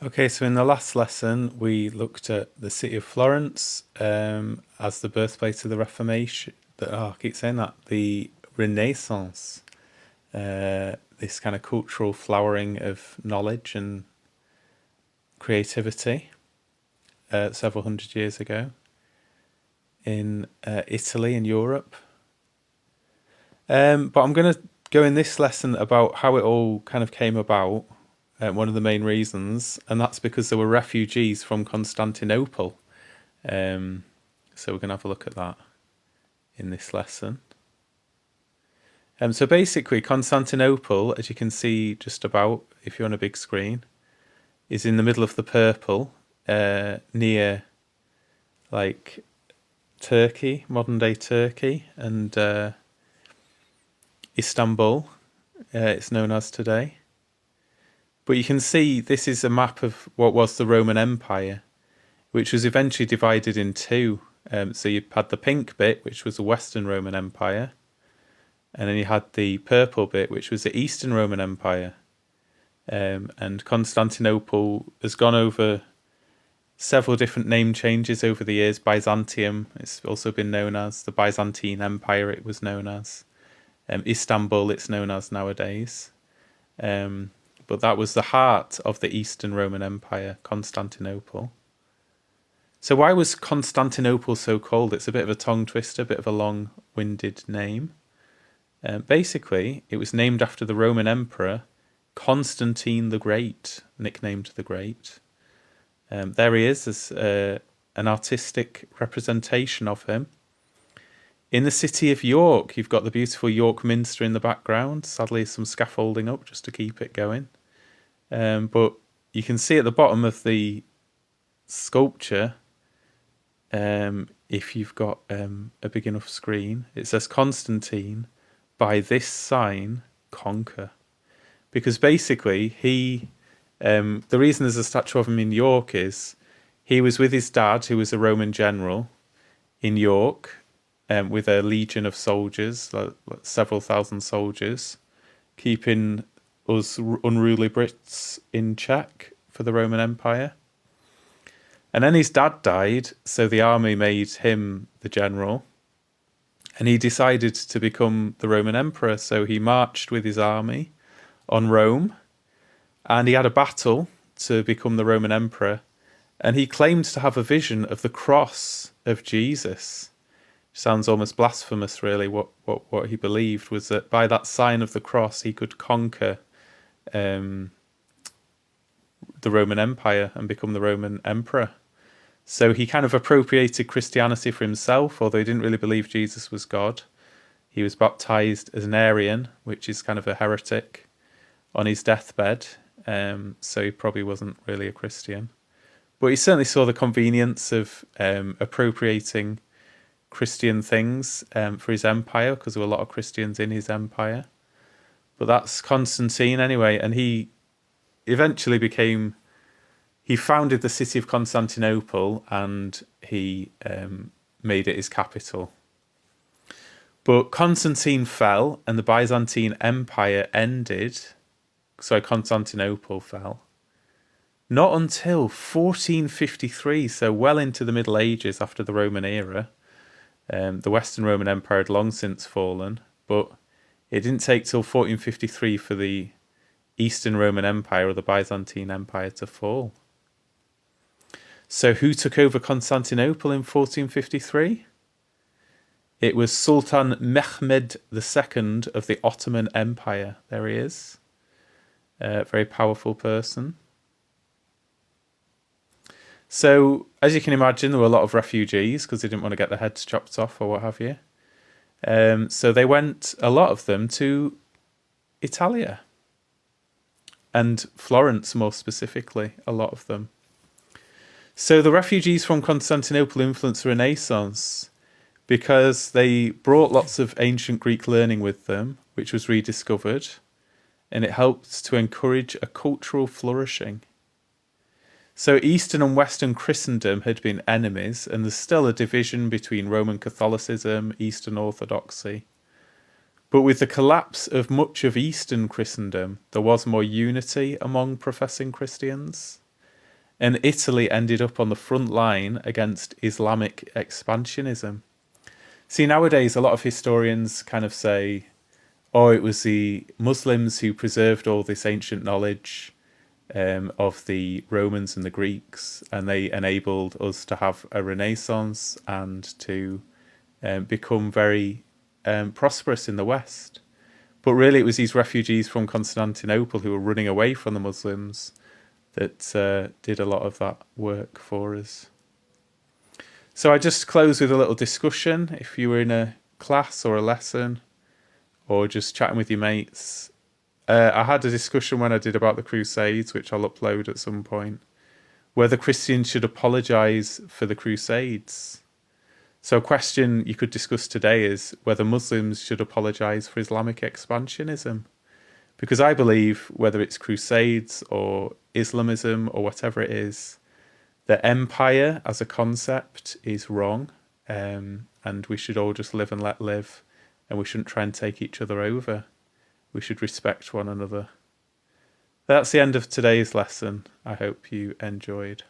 Okay, so in the last lesson, we looked at the city of Florence as the birthplace of the Reformation. I keep saying that. The Renaissance, this kind of cultural flowering of knowledge and creativity several hundred years ago in Italy and Europe. But I'm going to go in this lesson about how it all kind of came about. One of the main reasons, and that's because there were refugees from Constantinople. So we're going to have a look at that in this lesson. So basically, Constantinople, as you can see just about, if you're on a big screen, is in the middle of the purple, near like Turkey, modern day Turkey, and Istanbul, it's known as today. But you can see this is a map of what was the Roman Empire, which was eventually divided in two. So you had the pink bit, which was the Western Roman Empire, and then you had the purple bit, which was the Eastern Roman Empire. And Constantinople has gone over several different name changes over the years. Byzantium, it's also been known as the Byzantine Empire, it was known as. Istanbul, it's known as nowadays. But that was the heart of the Eastern Roman Empire, Constantinople. So why was Constantinople so called? It's a bit of a tongue twister, a bit of a long-winded name. Basically, it was named after the Roman Emperor Constantine the Great, nicknamed the Great. There he is as an artistic representation of him. In the city of York, you've got the beautiful York Minster in the background. Sadly, some scaffolding up just to keep it going. But you can see at the bottom of the sculpture, if you've got a big enough screen, it says Constantine, by this sign conquer. Because basically, the reason there's a statue of him in York is he was with his dad, who was a Roman general, in York, with a legion of soldiers, like several thousand soldiers, keeping us unruly Brits in check for the Roman Empire. And then his dad died, so the army made him the general, and he decided to become the Roman emperor. So he marched with his army on Rome, and he had a battle to become the Roman emperor, and he claimed to have a vision of the cross of Jesus. Sounds almost blasphemous, really. What he believed was that by that sign of the cross, he could conquer the Roman Empire and become the Roman emperor. So he kind of appropriated Christianity for himself, although he didn't really believe Jesus was God. He was baptized as an Arian, which is kind of a heretic, on his deathbed. So he probably wasn't really a Christian. But he certainly saw the convenience of appropriating Christian things for his empire, because there were a lot of Christians in his empire. But that's Constantine anyway, and he eventually he founded the city of Constantinople, and he made it his capital. But Constantine fell and the Byzantine Empire ended. So Constantinople fell. Not until 1453, so well into the Middle Ages after the Roman era. The Western Roman Empire had long since fallen, but it didn't take till 1453 for the Eastern Roman Empire, or the Byzantine Empire, to fall. So who took over Constantinople in 1453? It was Sultan Mehmed II of the Ottoman Empire. There he is. A very powerful person. So, as you can imagine, there were a lot of refugees because they didn't want to get their heads chopped off or what have you. So they went, a lot of them, to Italia. And Florence, more specifically, a lot of them. So the refugees from Constantinople influenced the Renaissance because they brought lots of ancient Greek learning with them, which was rediscovered, and it helped to encourage a cultural flourishing. So Eastern and Western Christendom had been enemies, and there's still a division between Roman Catholicism, Eastern Orthodoxy. But with the collapse of much of Eastern Christendom, there was more unity among professing Christians. And Italy ended up on the front line against Islamic expansionism. See, nowadays, a lot of historians kind of say, oh, it was the Muslims who preserved all this ancient knowledge of the Romans and the Greeks, and they enabled us to have a renaissance and to become very prosperous in the West. But really, it was these refugees from Constantinople who were running away from the Muslims that did a lot of that work for us. So I just close with a little discussion. If you were in a class or a lesson or just chatting with your mates, I had a discussion when I did about the Crusades, which I'll upload at some point, whether Christians should apologise for the Crusades. So a question you could discuss today is whether Muslims should apologise for Islamic expansionism. Because I believe, whether it's Crusades or Islamism or whatever it is, that empire as a concept is wrong, and we should all just live and let live, and we shouldn't try and take each other over. We should respect one another. That's the end of today's lesson. I hope you enjoyed.